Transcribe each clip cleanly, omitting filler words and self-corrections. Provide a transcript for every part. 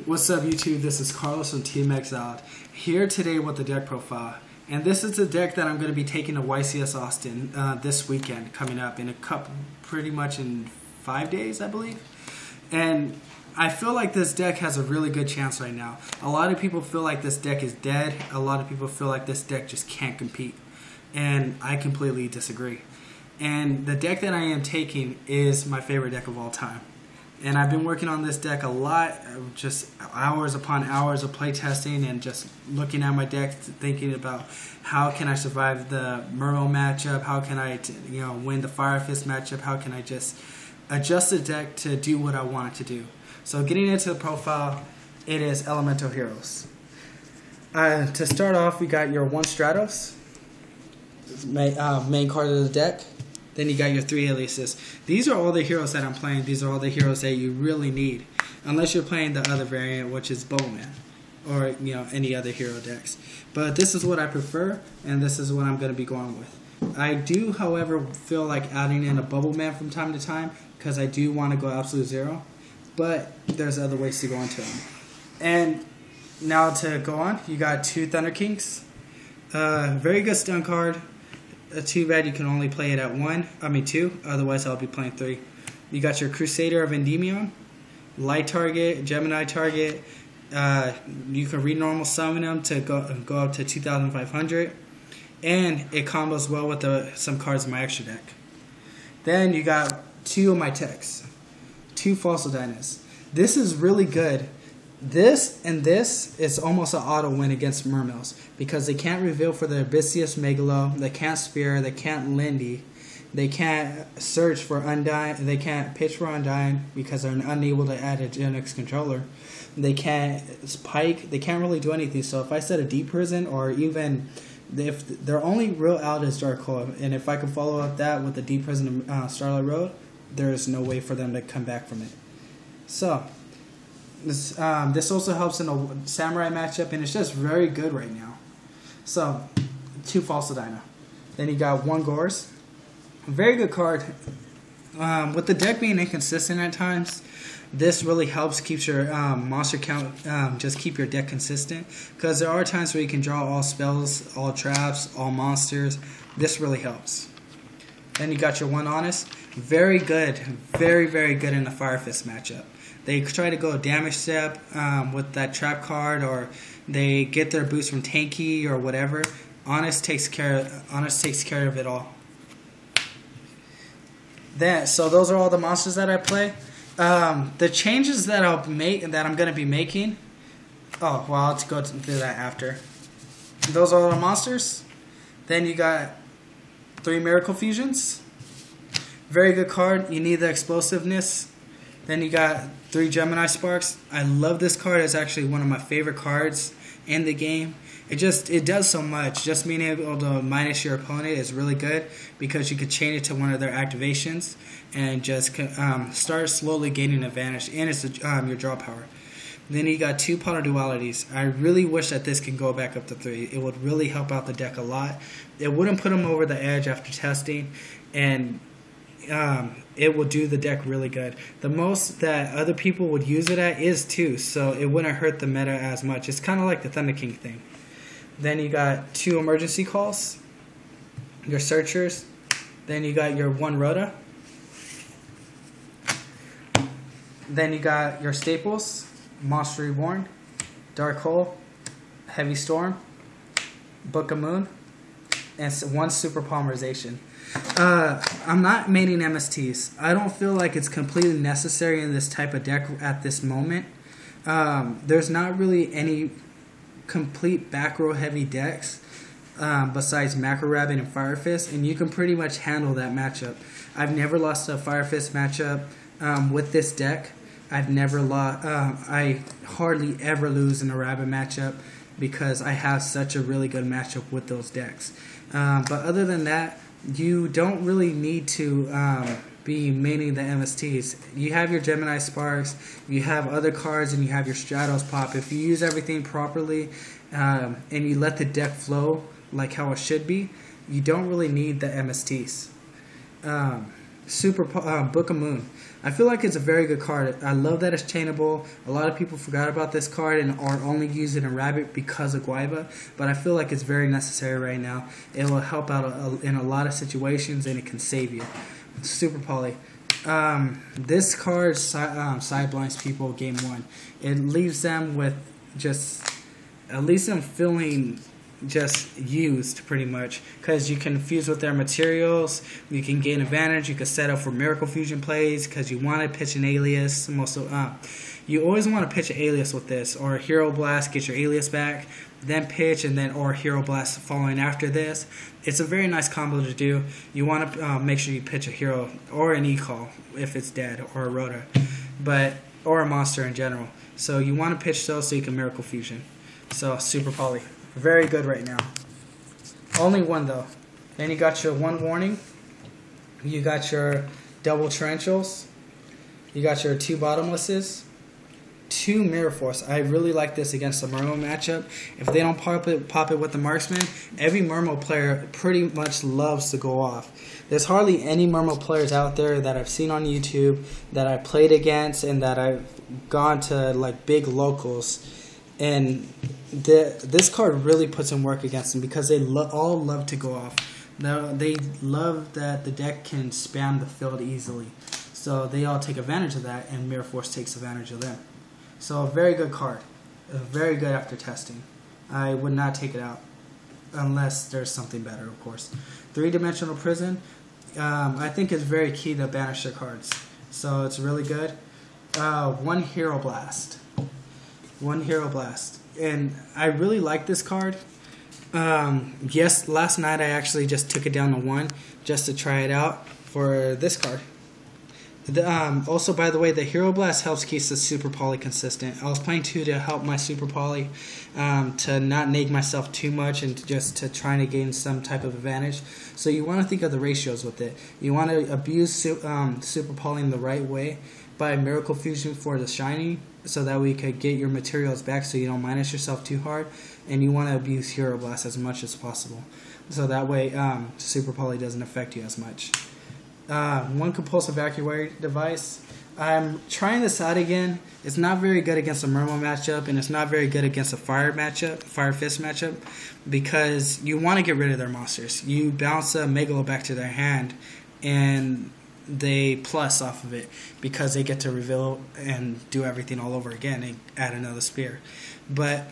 What's up YouTube, this is Carlos from Team Exiled, here today with the deck profile. And this is the deck that I'm going to be taking to YCS Austin this weekend, coming up in pretty much in 5 days I believe. And I feel like this deck has a really good chance right now. A lot of people feel like this deck is dead, a lot of people feel like this deck just can't compete. And I completely disagree. And the deck that I am taking is my favorite deck of all time. And I've been working on this deck a lot, just hours upon hours of playtesting and just looking at my deck, thinking about how can I survive the Merle matchup, how can I win the Fire Fist matchup, how can I just adjust the deck to do what I want it to do. So getting into the profile, it is Elemental Heroes. To start off, we got your 1 Stratos, main card of the deck. Then you got your 3 Aliases. These are all the heroes that I'm playing. These are all the heroes that you really need. Unless you're playing the other variant, which is Bowman. Or, any other hero decks. But this is what I prefer, and this is what I'm going to be going with. I do, however, feel like adding in a Bubble Man from time to time, because I do want to go Absolute Zero. But there's other ways to go into them. And now to go on, you got 2 Thunder Kings. Very good stun card. Too bad you can only play it at 2, otherwise I'll be playing 3. You got your Crusader of Endymion, Light Target, Gemini Target. You can re-normal summon them to go up to 2,500, and it combos well with some cards in my extra deck. Then you got 2 of my techs, 2 Fossil Dynas. This is really good. This and this is almost an auto win against Mermils because they can't reveal for the Abyssius Megalo, they can't Spear, they can't Lindy, they can't search for Undyne, they can't pitch for Undyne because they're unable to add a Genix controller. They can't Pike, they can't really do anything. So if I set a Deep Prison, or even if their only real out is Darkhold, and if I can follow up that with the Deep Prison Starlight Road, there is no way for them to come back from it. So this also helps in a Samurai matchup, and it's just very good right now. So, 2 Fossil Dyna. Then you got 1 Gorz. Very good card. With the deck being inconsistent at times, this really helps keep your monster count, just keep your deck consistent. Because there are times where you can draw all spells, all traps, all monsters. This really helps. Then you got your 1 Honest. Very good. Very, very good in the Fire Fist matchup. They try to go damage step with that trap card, or they get their boost from Tanky or whatever. Honest takes care of it all. So those are all the monsters that I play. The changes that I'm going to be making. Oh, well, I'll go through that after. Those are all the monsters. Then you got 3 Miracle Fusions. Very good card. You need the explosiveness. Then you got 3 Gemini Sparks. I love this card. It's actually one of my favorite cards in the game. It does so much. Just being able to minus your opponent is really good because you could chain it to one of their activations and just start slowly gaining advantage. And it's your draw power. Then you got 2 Power Dualities. I really wish that this can go back up to 3. It would really help out the deck a lot. It wouldn't put them over the edge after testing, and it will do the deck really good. The most that other people would use it at is 2, so it wouldn't hurt the meta as much. It's kind of like the Thunder King thing. Then you got 2 Emergency Calls, your Searchers. Then you got your 1 Rhoda. Then you got your staples, Monster Reborn, Dark Hole, Heavy Storm, Book of Moon, and 1 Super Polymerization. I'm not maining MSTs. I don't feel like it's completely necessary in this type of deck at this moment. There's not really any complete back row heavy decks besides Macro Rabbit and Fire Fist, and you can pretty much handle that matchup. I've never lost a Fire Fist matchup with this deck. I've never lost. I hardly ever lose in a Rabbit matchup because I have such a really good matchup with those decks. But other than that, you don't really need to be maining the MSTs. You have your Gemini Sparks, you have other cards, and you have your Stratos pop. If you use everything properly and you let the deck flow like how it should be, you don't really need the MSTs. Book of Moon. I feel like it's a very good card. I love that it's chainable. A lot of people forgot about this card and are only using a rabbit because of Guaiba, but I feel like it's very necessary right now. It will help out in a lot of situations, and it can save you. Super Poly. This card side blinds people game 1. It leaves them with leaves them feeling just used pretty much, because you can fuse with their materials, you can gain advantage, you can set up for Miracle Fusion plays because you want to pitch an alias. You always want to pitch an alias with this, or a Hero Blast, get your alias back, then pitch, and then or Hero Blast following after this. It's a very nice combo to do. You want to make sure you pitch a hero or an E-Call if it's dead, or a Rota, or a monster in general. So you want to pitch those so you can Miracle Fusion. So Super Poly. Very good right now. Only one though. Then you got your 1 warning. You got your double torrentials. You got your 2 bottomlesses. 2 Mirror Force. I really like this against the Murmo matchup. If they don't pop it with the Marksman, every Murmo player pretty much loves to go off. There's hardly any Murmo players out there that I've seen on YouTube that I played against and that I've gone to like big locals. And this card really puts in work against them because they all love to go off. Now, they love that the deck can spam the field easily. So they all take advantage of that, and Mirror Force takes advantage of them. So a very good card. Very good after testing. I would not take it out unless there's something better, of course. 3-dimensional Prison. I think is very key to banish their cards. So it's really good. 1 Hero Blast. 1 Hero Blast. And I really like this card. Yes, last night I actually just took it down to 1 just to try it out for this card. Also, by the way, the Hero Blast helps keep the Super Poly consistent. I was playing 2 to help my Super Poly, to not neg myself too much and just to try to gain some type of advantage. So you want to think of the ratios with it. You want to abuse Super Poly in the right way by Miracle Fusion for the Shiny, so that we could get your materials back so you don't minus yourself too hard. And you want to abuse Hero Blast as much as possible, so that way Super Poly doesn't affect you as much. 1 Compulsive Evacuate Device. I'm trying this out again. It's not very good against a Murmo matchup, and it's not very good against a Fire Fist matchup, because you want to get rid of their monsters. You bounce a Megalo back to their hand, and they plus off of it because they get to reveal and do everything all over again and add another spear. But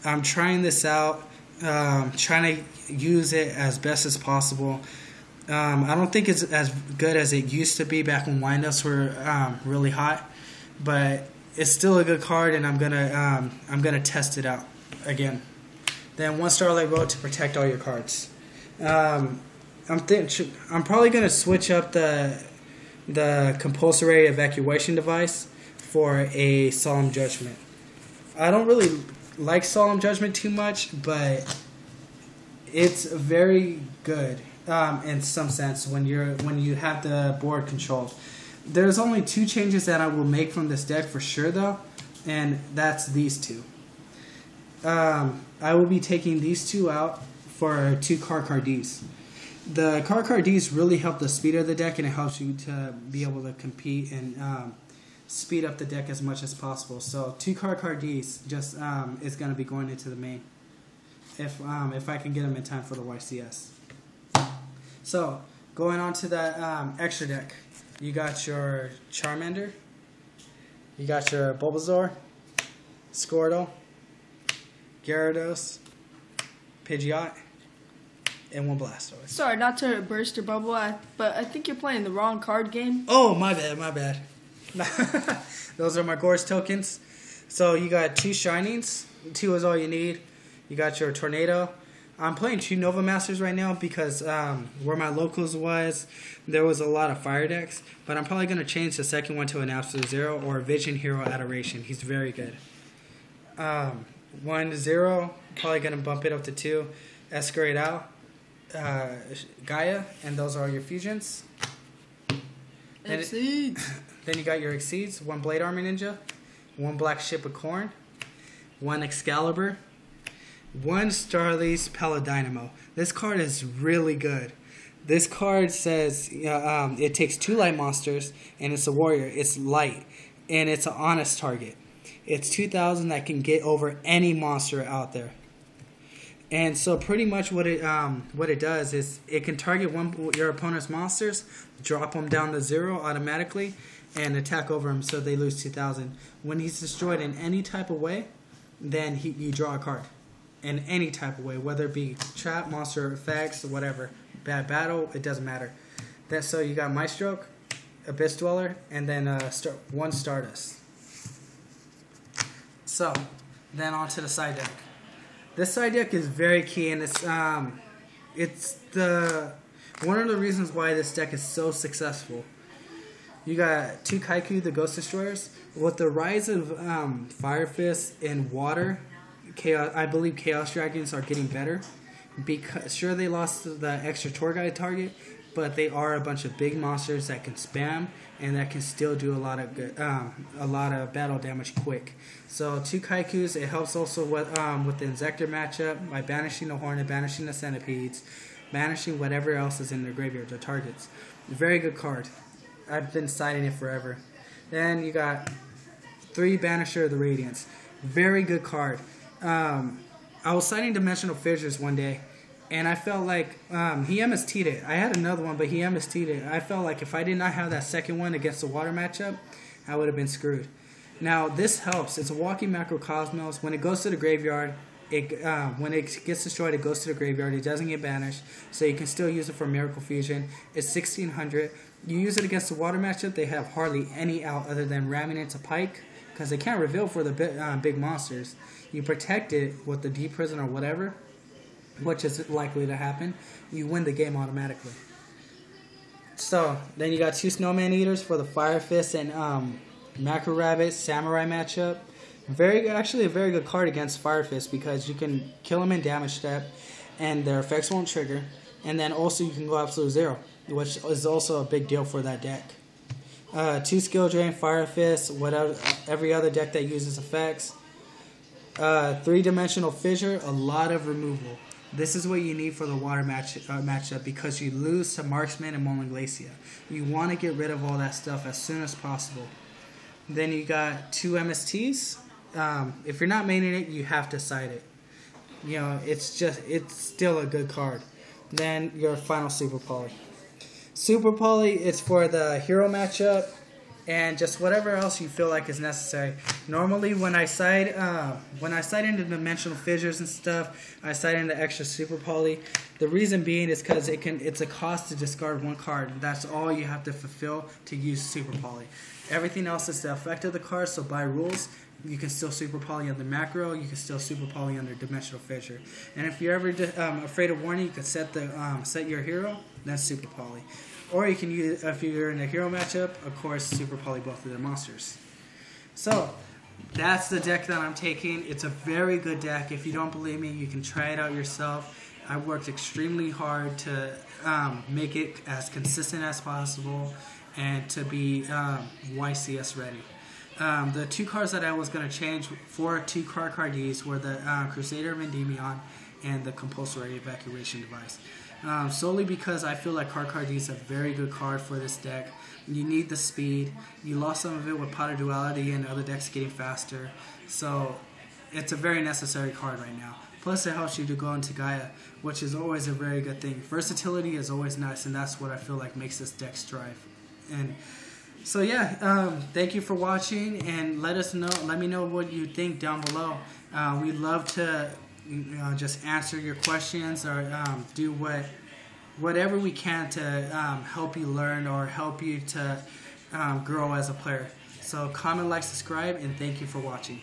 I'm trying this out, trying to use it as best as possible. I don't think it's as good as it used to be back when windups were really hot, but it's still a good card, and I'm gonna test it out again. Then 1 Starlight Road to protect all your cards. I'm probably gonna switch up the Compulsory Evacuation Device for a Solemn Judgment. I don't really like Solemn Judgment too much, but it's very good in some sense when you have the board controlled. There's only 2 changes that I will make from this deck for sure though, and that's these 2. I will be taking these 2 out for 2 Carcardees. The Carcardees really help the speed of the deck, and it helps you to be able to compete and speed up the deck as much as possible. So 2 Carcardees just is going to be going into the main if I can get them in time for the YCS. So going on to that extra deck, you got your Charmander, you got your Bulbasaur, Squirtle, Gyarados, Pidgeot, and 1 Blastoise. Sorry, not to burst your bubble, but I think you're playing the wrong card game. Oh, my bad. Those are my Gorge tokens. So you got 2 Shinings. 2 is all you need. You got your Tornado. I'm playing 2 Nova Masters right now because where my locals was, there was a lot of fire decks. But I'm probably going to change the second one to an Absolute Zero or Vision Hero Adoration. He's very good. 1 0, probably going to bump it up to 2. Escalade Out, Gaia, and those are your fusions. Exceeds. Then you got your Exceeds, 1 Blade Armor Ninja, 1 Black Ship of Corn, 1 Excalibur, 1 Starly's Paladynamo. This card is really good. This card says it takes 2 light monsters, and it's a warrior. It's light, and it's an honest target. It's 2,000 that can get over any monster out there. And so pretty much what it does is it can target your opponent's monsters, drop them down to 0 automatically, and attack over them so they lose 2,000. When he's destroyed in any type of way, then you draw a card. In any type of way, whether it be trap, monster effects, whatever. Bad battle, it doesn't matter. So you got Maestro, Abyss Dweller, and then 1 Stardust. So, then on to the side deck. This side deck is very key, and it's one of the reasons why this deck is so successful. You got 2 Kaiku, the Ghost Destroyers. With the rise of Fire Fist and Water, I believe Chaos Dragons are getting better. Because sure, they lost the extra tour guide target, but they are a bunch of big monsters that can spam and that can still do a lot of battle damage quick. So 2 Kaikus. It helps also with the Inzektor matchup by banishing the Hornet, banishing the Centipedes, banishing whatever else is in their graveyard, their targets. Very good card. I've been citing it forever. Then you got 3 Banisher of the Radiance. Very good card. I was citing Dimensional Fissures one day, and I felt like he MST'd it. I had another one, but he MST'd it. I felt like if I did not have that second one against the Water matchup, I would have been screwed. Now, this helps. It's a walking Macrocosmos. When it goes to the graveyard, when it gets destroyed, it goes to the graveyard. It doesn't get banished, so you can still use it for Miracle Fusion. It's 1,600. You use it against the Water matchup, they have hardly any out other than ramming into Pike, because they can't reveal for the big monsters. You protect it with the Deep Prison or whatever, which is likely to happen. You win the game automatically. So, then you got 2 Snowman Eaters for the Fire Fist and Macro Rabbit Samurai matchup. Actually a very good card against Fire Fist because you can kill them in damage step and their effects won't trigger. And then also you can go absolute 0, which is also a big deal for that deck. 2 Skill Drain, Fire Fist, whatever, every other deck that uses effects. 3-Dimensional Fissure, a lot of removal. This is what you need for the Water matchup because you lose to Marksman and Molan Glacia. You want to get rid of all that stuff as soon as possible. Then you got 2 MSTs. If you're not maining it, you have to side it. You know, it's still a good card. Then your final Super Poly. Super Poly, it's for the hero matchup and just whatever else you feel like is necessary. Normally, when I side into Dimensional Fissures and stuff, I side into extra Super Poly. The reason being is because it's a cost to discard 1 card. That's all you have to fulfill to use Super Poly. Everything else is the effect of the card. So by rules, you can still Super Poly under Macro. You can still Super Poly under Dimensional Fissure. And if you're ever afraid of warning, you can set your hero. That's Super Poly. Or you can use, if you're in a hero matchup, of course, Super Poly both of their monsters. So, that's the deck that I'm taking. It's a very good deck. If you don't believe me, you can try it out yourself. I worked extremely hard to make it as consistent as possible and to be YCS ready. The 2 cards that I was going to change for 2 cardies were the Crusader of Endymion and the Compulsory Evacuation Device. Solely because I feel like Cardi is a very good card for this deck. You need the speed. You lost some of it with Pot of Duality and other decks getting faster. So it's a very necessary card right now. Plus it helps you to go into Gaia, which is always a very good thing. Versatility is always nice, and that's what I feel like makes this deck strive. And so yeah, thank you for watching, and let me know what you think down below. We'd love to just answer your questions or do whatever we can to help you learn or help you to grow as a player. So comment, like, subscribe, and thank you for watching.